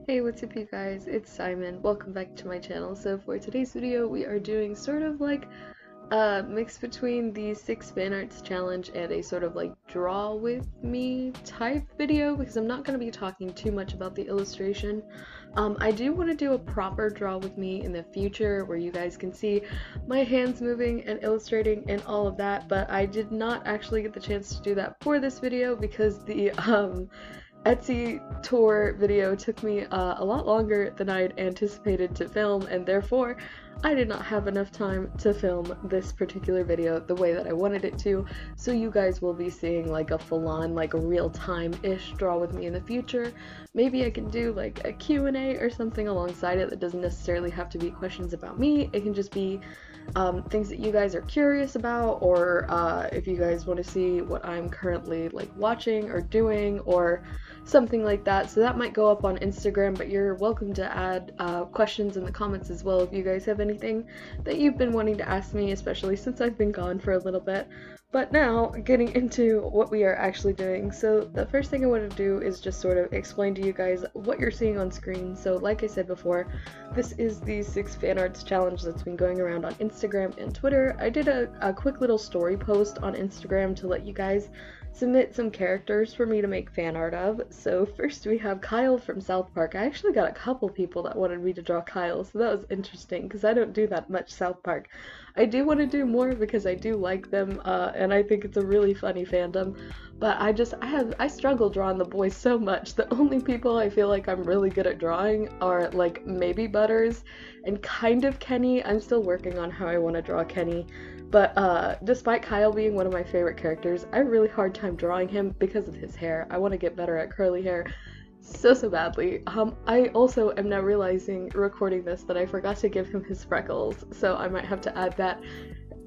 Hey, what's up you guys? It's Simon. Welcome back to my channel. So for today's video, we are doing sort of like a mix between the 6 fan arts challenge and a sort of like draw with me type video because I'm not going to be talking too much about the illustration. I do want to do a proper draw with me in the future where you guys can see my hands moving and illustrating and all of that, but I did not actually get the chance to do that for this video because the Etsy tour video took me a lot longer than I had anticipated to film, and therefore I did not have enough time to film this particular video the way that I wanted it to, so you guys will be seeing like a full-on, like a real-time-ish draw with me in the future. Maybe I can do like a Q&A or something alongside it that doesn't necessarily have to be questions about me. It can just be things that you guys are curious about, or if you guys want to see what I'm currently like watching or doing or something like that. So that might go up on Instagram, but you're welcome to add questions in the comments as well if you guys have anything that you've been wanting to ask me, especially since I've been gone for a little bit. But now, getting into what we are actually doing. So the first thing I want to do is just sort of explain to you guys what you're seeing on screen. So like I said before, this is the 6 fan arts challenge that's been going around on Instagram and Twitter. I did a quick little story post on Instagram to let you guys submit some characters for me to make fan art of. So first we have Kyle from South Park. I actually got a couple people that wanted me to draw Kyle, so that was interesting because I don't do that much South Park. I do want to do more because I do like them, and I think it's a really funny fandom, but I struggle drawing the boys so much. The only people I feel like I'm really good at drawing are like maybe Butters and kind of Kenny. I'm still working on how I want to draw Kenny. But despite Kyle being one of my favorite characters, I have a really hard time drawing him because of his hair. I want to get better at curly hair so badly. I also am now realizing, recording this, that I forgot to give him his freckles, so I might have to add that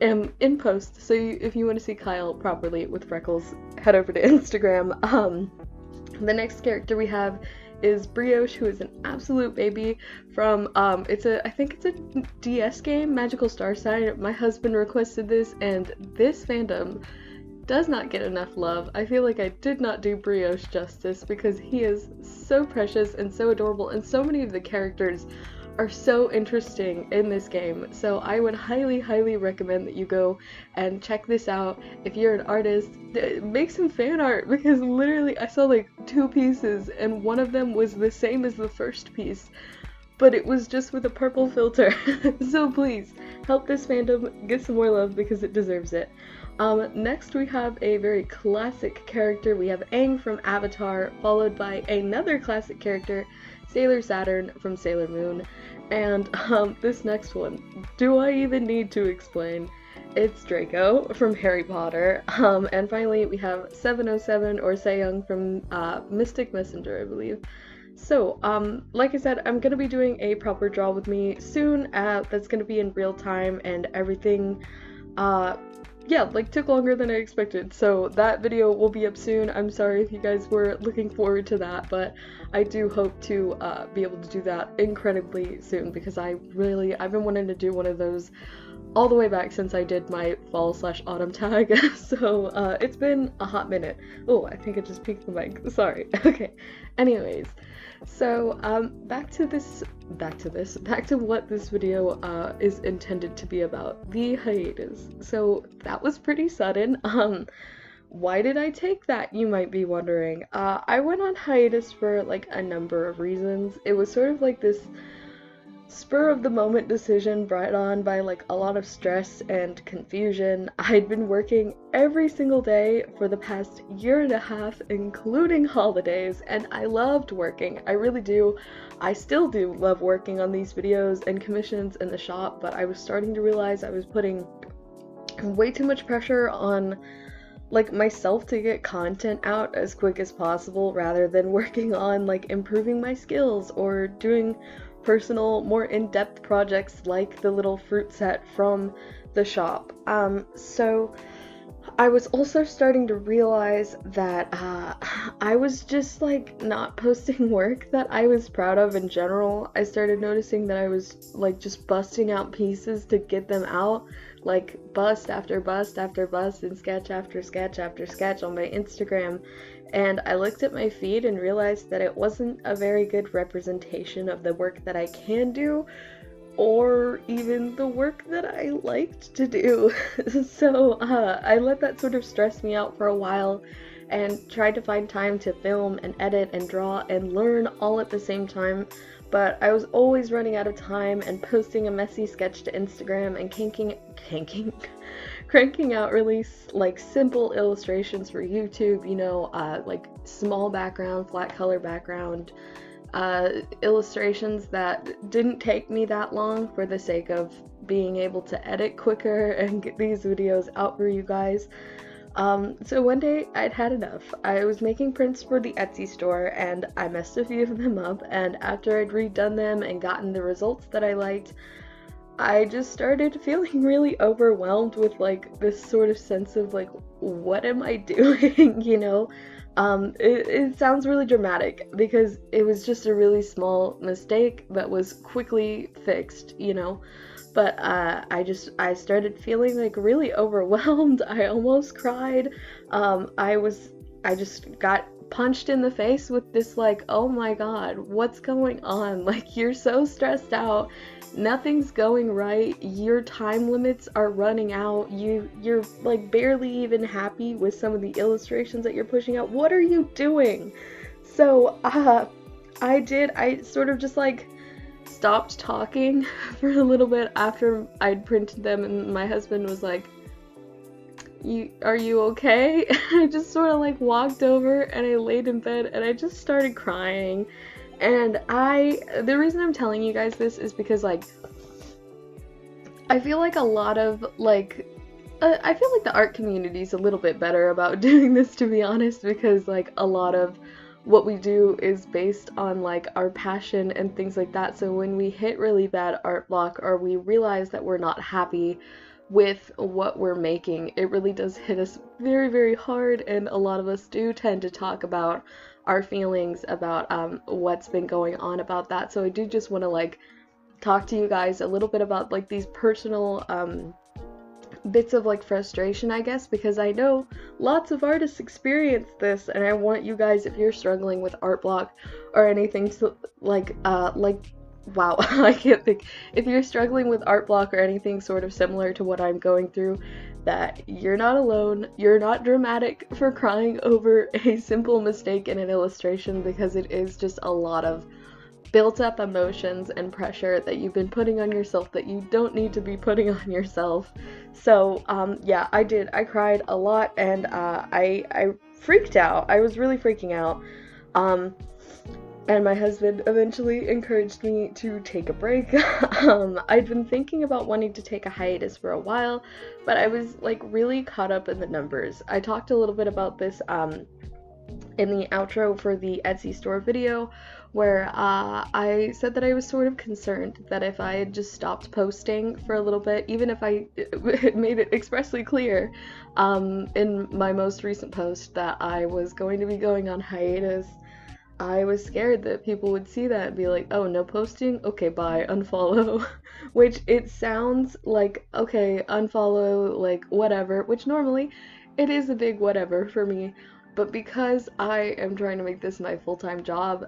in post. So if you want to see Kyle properly with freckles, head over to Instagram. The next character we have is Brioche, who is an absolute baby from I think it's a DS game, Magical Star Sign. My husband requested this, and this fandom does not get enough love. I feel like I did not do Brioche justice because he is so precious and so adorable, and so many of the characters are so interesting in this game. So I would highly recommend that you go and check this out. If you're an artist, make some fan art, because literally I saw like 2 pieces and one of them was the same as the first piece, but it was just with a purple filter. So please help this fandom get some more love because it deserves it. Next we have a very classic character. We have Aang from Avatar, followed by another classic character, Sailor Saturn from Sailor Moon. And this next one, do I even need to explain? It's Draco from Harry Potter. And finally we have 707, or Sejong, from Mystic Messenger, I believe. So, like I said, I'm gonna be doing a proper draw with me soon, that's gonna be in real time, and everything, yeah, like took longer than I expected, so that video will be up soon. I'm sorry if you guys were looking forward to that, but I do hope to be able to do that incredibly soon, because I've been wanting to do one of those all the way back since I did my fall/autumn tag. So it's been a hot minute. Oh, I think I just peeked the mic, sorry. Okay, anyways, so back to what this video is intended to be about, the hiatus. So that was pretty sudden. Why did I take that, you might be wondering? I went on hiatus for like a number of reasons. It was sort of like this spur of the moment decision brought on by like a lot of stress and confusion. I'd been working every single day for the past year and a half, including holidays, and I loved working. I really do. I still do love working on these videos and commissions in the shop, but I was starting to realize I was putting way too much pressure on like myself to get content out as quick as possible, rather than working on like improving my skills or doing personal, more in-depth projects like the little fruit set from the shop. So I was also starting to realize that I was just like not posting work that I was proud of in general. I started noticing that I was like just busting out pieces to get them out, like bust after bust after bust and sketch after sketch after sketch on my Instagram, and I looked at my feed and realized that it wasn't a very good representation of the work that I can do, or even the work that I liked to do. So I let that sort of stress me out for a while and tried to find time to film and edit and draw and learn all at the same time. But I was always running out of time and posting a messy sketch to Instagram and cranking out really like simple illustrations for YouTube, you know, like small background, flat color background, illustrations that didn't take me that long for the sake of being able to edit quicker and get these videos out for you guys. So one day I'd had enough. I was making prints for the Etsy store and I messed a few of them up, and after I'd redone them and gotten the results that I liked, I just started feeling really overwhelmed with like this sort of sense of like, what am I doing, you know? It sounds really dramatic because it was just a really small mistake that was quickly fixed, you know? But I started feeling like really overwhelmed. I almost cried. I just got punched in the face with this like, oh my god, what's going on? Like, you're so stressed out. Nothing's going right. Your time limits are running out. You're like barely even happy with some of the illustrations that you're pushing out. What are you doing? So I sort of just like stopped talking for a little bit after I'd printed them, and my husband was like, are you okay? I just sort of like walked over and I laid in bed and I just started crying. And the reason I'm telling you guys this is because like I feel like a lot of like I feel like the art community is a little bit better about doing this, to be honest, because like a lot of what we do is based on like our passion and things like that. So when we hit really bad art block or we realize that we're not happy with what we're making, it really does hit us very, very hard, and a lot of us do tend to talk about our feelings about what's been going on about that. So I do just want to like talk to you guys a little bit about like these personal bits of like frustration, I guess, because I know lots of artists experience this, and I want you guys, if you're struggling with art block or anything, to like wow, I can't think. If you're struggling with art block or anything sort of similar to what I'm going through, that you're not alone. You're not dramatic for crying over a simple mistake in an illustration, because it is just a lot of built up emotions and pressure that you've been putting on yourself that you don't need to be putting on yourself. So yeah, I cried a lot, and I freaked out. I was really freaking out. And my husband eventually encouraged me to take a break. I'd been thinking about wanting to take a hiatus for a while, but I was like really caught up in the numbers. I talked a little bit about this in the outro for the Etsy store video, where I said that I was sort of concerned that if I had just stopped posting for a little bit, even if I made it expressly clear in my most recent post that I was going to be going on hiatus, I was scared that people would see that and be like, oh, no posting? Okay, bye, unfollow. Which it sounds like, okay, unfollow, like, whatever, which normally it is a big whatever for me. But because I am trying to make this my full-time job,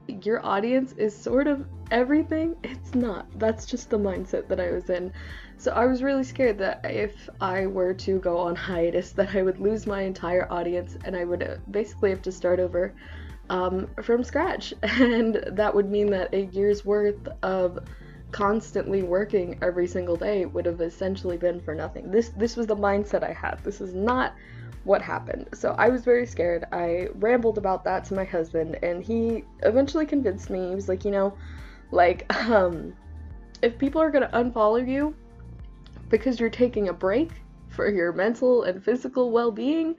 your audience is sort of everything. It's not. That's just the mindset that I was in. So I was really scared that if I were to go on hiatus, that I would lose my entire audience and I would basically have to start over from scratch, and that would mean that a year's worth of constantly working every single day would have essentially been for nothing. This was the mindset I had. This is not what happened. So I was very scared. I rambled about that to my husband, and he eventually convinced me. He was like, you know, like, if people are gonna unfollow you because you're taking a break for your mental and physical well-being,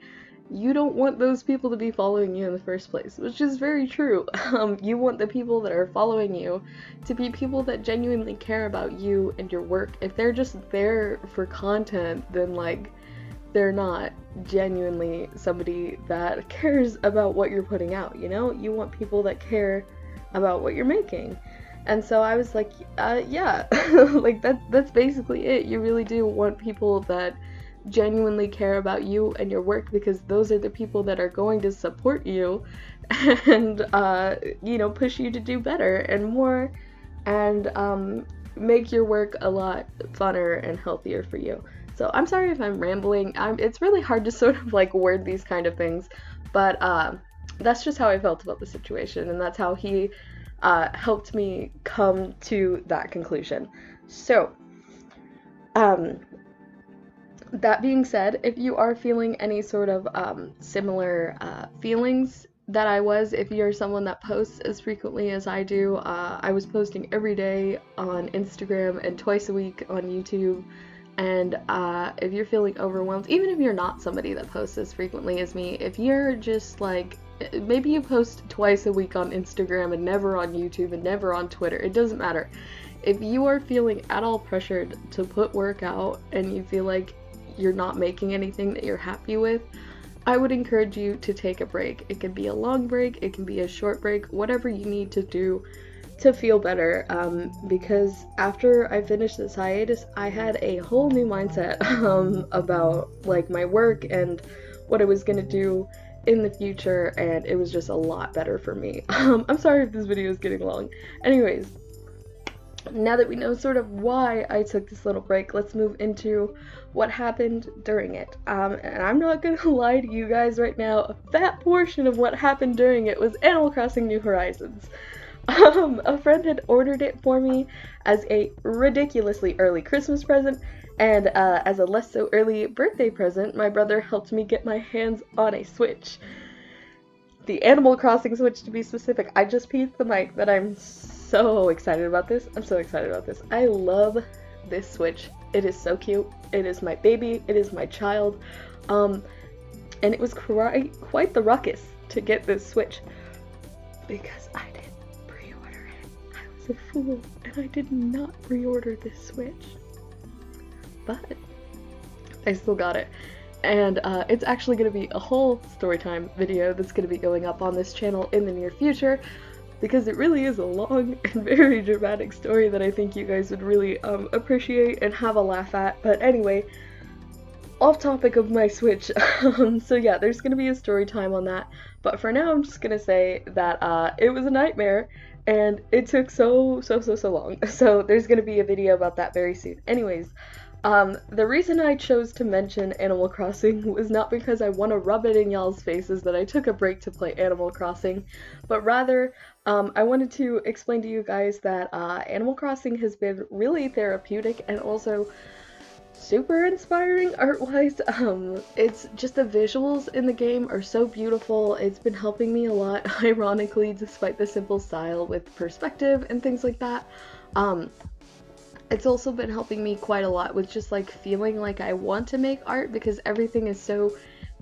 you don't want those people to be following you in the first place, which is very true. You want the people that are following you to be people that genuinely care about you and your work. If they're just there for content, then like they're not genuinely somebody that cares about what you're putting out, you know? You want people that care about what you're making. And so I was like, yeah, like that's basically it. You really do want people that genuinely care about you and your work, because those are the people that are going to support you and, you know, push you to do better and more, and make your work a lot funner and healthier for you. So I'm sorry if I'm rambling. It's really hard to sort of like word these kind of things, but that's just how I felt about the situation, and that's how he helped me come to that conclusion. So, that being said, if you are feeling any sort of similar feelings that I was, if you're someone that posts as frequently as I do, I was posting every day on Instagram and twice a week on YouTube. And if you're feeling overwhelmed, even if you're not somebody that posts as frequently as me, if you're just like, maybe you post twice a week on Instagram and never on YouTube and never on Twitter, it doesn't matter. If you are feeling at all pressured to put work out and you feel like you're not making anything that you're happy with, I would encourage you to take a break. It can be a long break, it can be a short break, whatever you need to do to feel better, because after I finished this hiatus, I had a whole new mindset about like my work and what I was gonna do in the future, and it was just a lot better for me. I'm sorry if this video is getting long. Anyways, now that we know sort of why I took this little break, let's move into what happened during it. And I'm not gonna lie to you guys right now, a fat portion of what happened during it was Animal Crossing New Horizons. A friend had ordered it for me as a ridiculously early Christmas present, and as a less so early birthday present, my brother helped me get my hands on a Switch. The Animal Crossing Switch, to be specific. I just peeked the mic, but I'm so excited about this. I'm so excited about this. I love this Switch. It is so cute. It is my baby. It is my child. And it was quite the ruckus to get this Switch, because I didn't pre-order it. I was a fool, and I did not pre-order this Switch. But I still got it. And it's actually going to be a whole storytime video that's going to be going up on this channel in the near future, because it really is a long and very dramatic story that I think you guys would really appreciate and have a laugh at. But anyway, off topic of my Switch, so yeah, there's going to be a story time on that, but for now I'm just going to say that it was a nightmare, and it took so long, so there's going to be a video about that very soon. Anyways, the reason I chose to mention Animal Crossing was not because I want to rub it in y'all's faces that I took a break to play Animal Crossing, but rather, I wanted to explain to you guys that Animal Crossing has been really therapeutic and also super inspiring art-wise. It's just the visuals in the game are so beautiful. It's been helping me a lot, ironically, despite the simple style with perspective and things like that. It's also been helping me quite a lot with just like feeling like I want to make art, because everything is so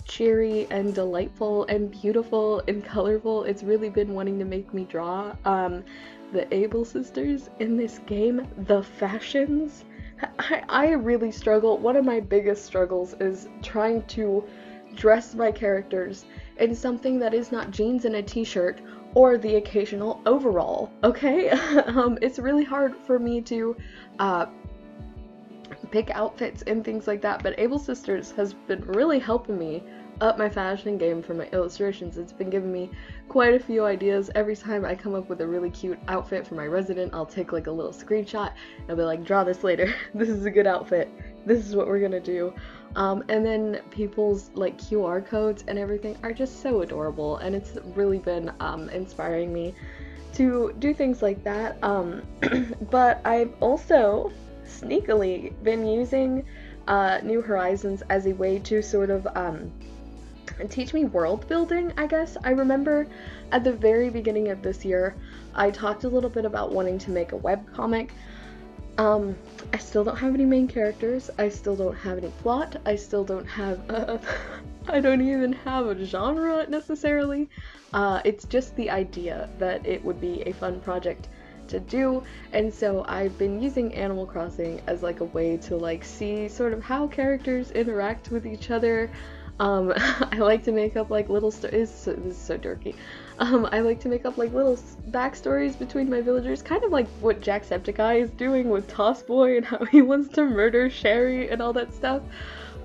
cheery and delightful and beautiful and colorful. It's really been wanting to make me draw. The Able sisters in this game, the fashions, I really struggle. One of my biggest struggles is trying to dress my characters in something that is not jeans and a t-shirt or the occasional overall, okay? It's really hard for me to pick outfits and things like that, but Able Sisters has been really helping me up my fashion game for my illustrations. It's been giving me quite a few ideas. Every time I come up with a really cute outfit for my resident, I'll take like a little screenshot and I'll be like, draw this later. This is a good outfit. This is what we're gonna do. And then people's like QR codes and everything are just so adorable, and it's really been inspiring me to do things like that. But I've also sneakily been using New Horizons as a way to sort of teach me world building, I guess. I remember at the very beginning of this year, I talked a little bit about wanting to make a webcomic. I still don't have any main characters, I still don't have any plot, I still don't have I don't even have a genre necessarily. It's just the idea that it would be a fun project to do, and so I've been using Animal Crossing as like a way to like see sort of how characters interact with each other. I like to make up like little this is so dorky. I like to make up like little backstories between my villagers, kind of like what Jacksepticeye is doing with Toss Boy and how he wants to murder Sherry and all that stuff.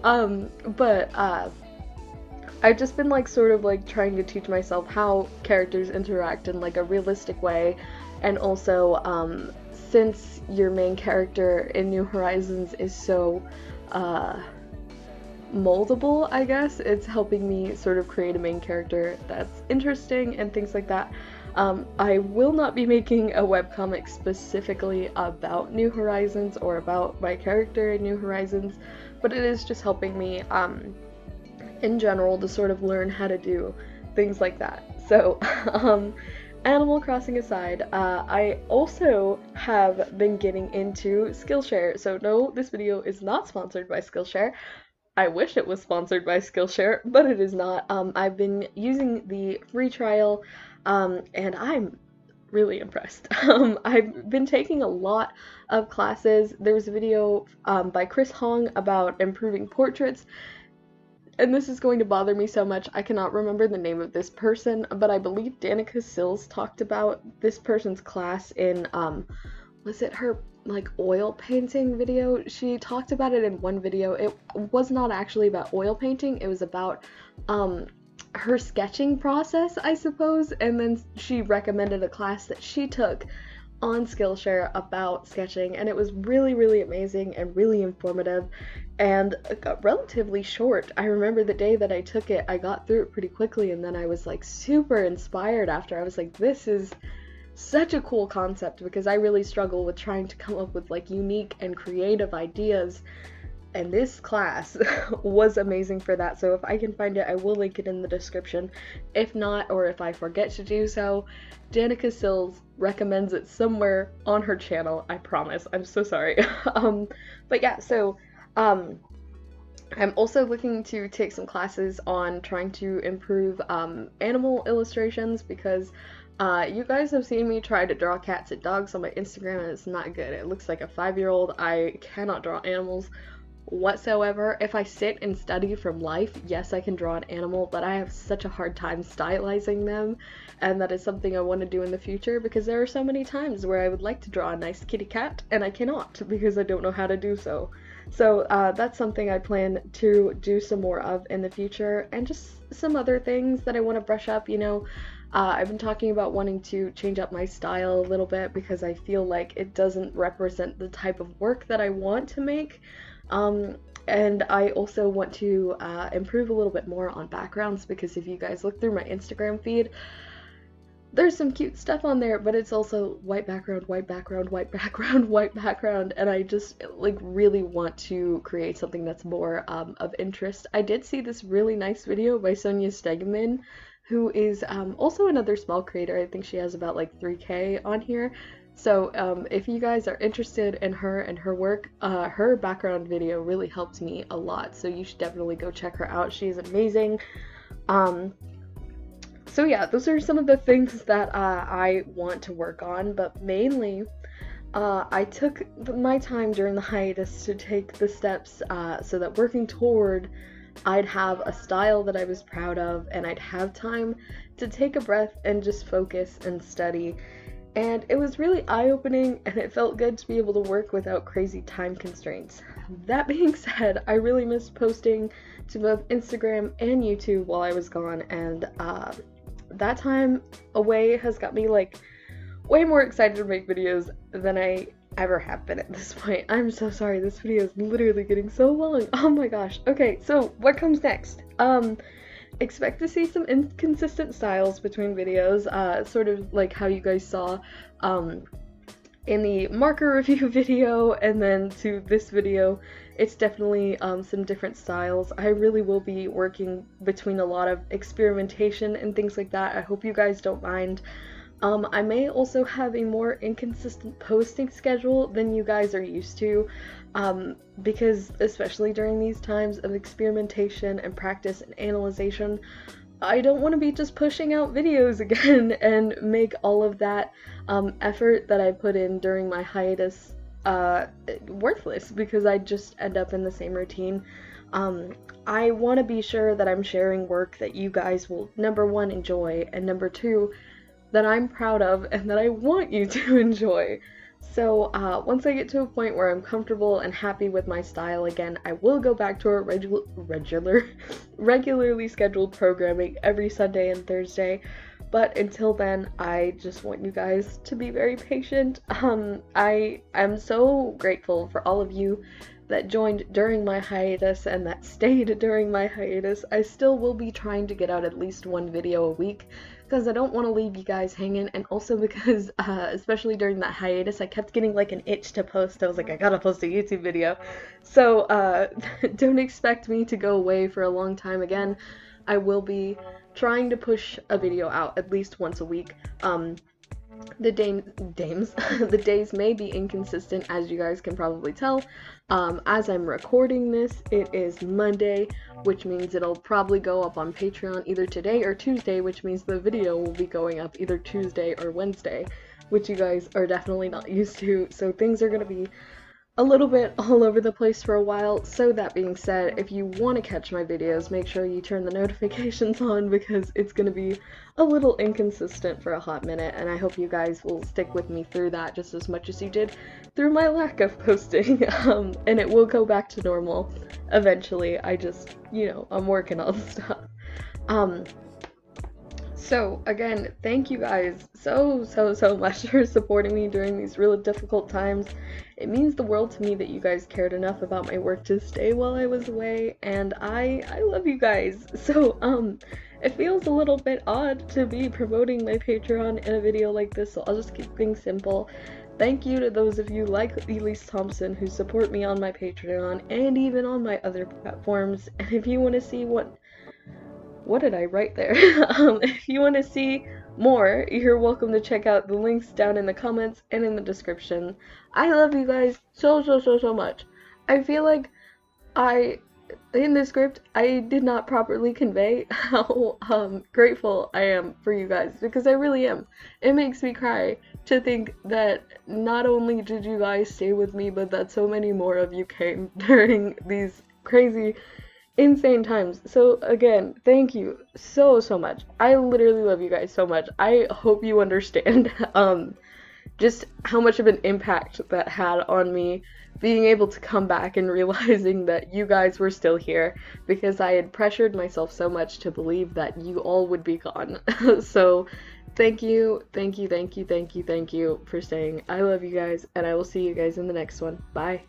But I've just been like sort of like trying to teach myself how characters interact in like a realistic way, and also since your main character in New Horizons is so moldable, I guess, it's helping me sort of create a main character that's interesting and things like that. I will not be making a webcomic specifically about New Horizons or about my character in New Horizons, but it is just helping me in general to sort of learn how to do things like that. So, Animal Crossing aside, I also have been getting into Skillshare. So no, this video is not sponsored by Skillshare. I wish it was sponsored by Skillshare, but it is not. I've been using the free trial, and I'm really impressed. I've been taking a lot of classes. There was a video by Chris Hong about improving portraits, and this is going to bother me so much. I cannot remember the name of this person, but I believe Danica Sills talked about this person's class in, was it her like oil painting video? She talked about it in one video. It was not actually about oil painting, it was about her sketching process, I suppose, and then she recommended a class that she took on Skillshare about sketching, and it was really, really amazing and really informative and relatively short. I remember the day that I took it, I got through it pretty quickly, and then I was like super inspired after. I was like, this is such a cool concept, because I really struggle with trying to come up with like unique and creative ideas, and this class was amazing for that. So if I can find it, I will link it in the description. If not, or if I forget to do so, Danica Sills recommends it somewhere on her channel, I promise. I'm so sorry. But yeah, so I'm also looking to take some classes on trying to improve animal illustrations, because you guys have seen me try to draw cats and dogs on my Instagram, and it's not good. It looks like a 5-year-old. I cannot draw animals whatsoever. If I sit and study from life, yes, I can draw an animal, but I have such a hard time stylizing them, and that is something I want to do in the future, because there are so many times where I would like to draw a nice kitty cat and I cannot, because I don't know how to do so. So that's something I plan to do some more of in the future, and just some other things that I want to brush up, you know. I've been talking about wanting to change up my style a little bit, because I feel like it doesn't represent the type of work that I want to make. And I also want to improve a little bit more on backgrounds, because if you guys look through my Instagram feed, there's some cute stuff on there, but it's also white background, white background, white background, white background, and I just like really want to create something that's more of interest. I did see this really nice video by Sonia Stegeman, who is also another small creator. I think she has about like 3K on here. So if you guys are interested in her and her work, her background video really helped me a lot, so you should definitely go check her out. She's amazing. So yeah, those are some of the things that I want to work on, but mainly I took my time during the hiatus to take the steps so that working toward I'd have a style that I was proud of, and I'd have time to take a breath and just focus and study. And it was really eye-opening, and it felt good to be able to work without crazy time constraints. That being said, I really missed posting to both Instagram and YouTube while I was gone, and that time away has got me like way more excited to make videos than I ever have been at this point. I'm so sorry, this video is literally getting so long. Oh my gosh. Okay, so what comes next? Expect to see some inconsistent styles between videos, sort of like how you guys saw in the marker review video, and then to this video. It's definitely some different styles. I really will be working between a lot of experimentation and things like that. I hope you guys don't mind. I may also have a more inconsistent posting schedule than you guys are used to, because especially during these times of experimentation and practice and analyzation, I don't want to be just pushing out videos again and make all of that effort that I put in during my hiatus worthless, because I just end up in the same routine. I want to be sure that I'm sharing work that you guys will, number one, enjoy, and number two, that I'm proud of and that I want you to enjoy. So once I get to a point where I'm comfortable and happy with my style again, I will go back to our regularly scheduled programming every Sunday and Thursday. But until then, I just want you guys to be very patient. I am so grateful for all of you that joined during my hiatus and that stayed during my hiatus. I still will be trying to get out at least one video a week because I don't want to leave you guys hanging, and also because especially during that hiatus I kept getting like an itch to post. I was like, I gotta post a YouTube video. So don't expect me to go away for a long time again. I will be trying to push a video out at least once a week. The the days may be inconsistent, as you guys can probably tell. As I'm recording this, it is Monday, which means it'll probably go up on Patreon either today or Tuesday, which means the video will be going up either Tuesday or Wednesday, which you guys are definitely not used to, so things are gonna be a little bit all over the place for a while. So that being said, if you want to catch my videos, make sure you turn the notifications on because it's going to be a little inconsistent for a hot minute, and I hope you guys will stick with me through that just as much as you did through my lack of posting. And it will go back to normal eventually. I just, I'm working on stuff. So again, thank you guys so much for supporting me during these really difficult times. It means the world to me that you guys cared enough about my work to stay while I was away, and I love you guys. So it feels a little bit odd to be promoting my Patreon in a video like this, so I'll just keep things simple. Thank you to those of you like Elise Thompson who support me on my Patreon and even on my other platforms. And if you want to see what did I write there? If you want to see more, you're welcome to check out the links down in the comments and in the description. I love you guys so much. I feel like in the script, I did not properly convey how grateful I am for you guys, because I really am. It makes me cry to think that not only did you guys stay with me, but that so many more of you came during these crazy, insane times. So again, thank you so much. I literally love you guys so much. I hope you understand just how much of an impact that had on me, being able to come back and realizing that you guys were still here, because I had pressured myself so much to believe that you all would be gone. So thank you for staying. I love you guys, and I will see you guys in the next one. Bye.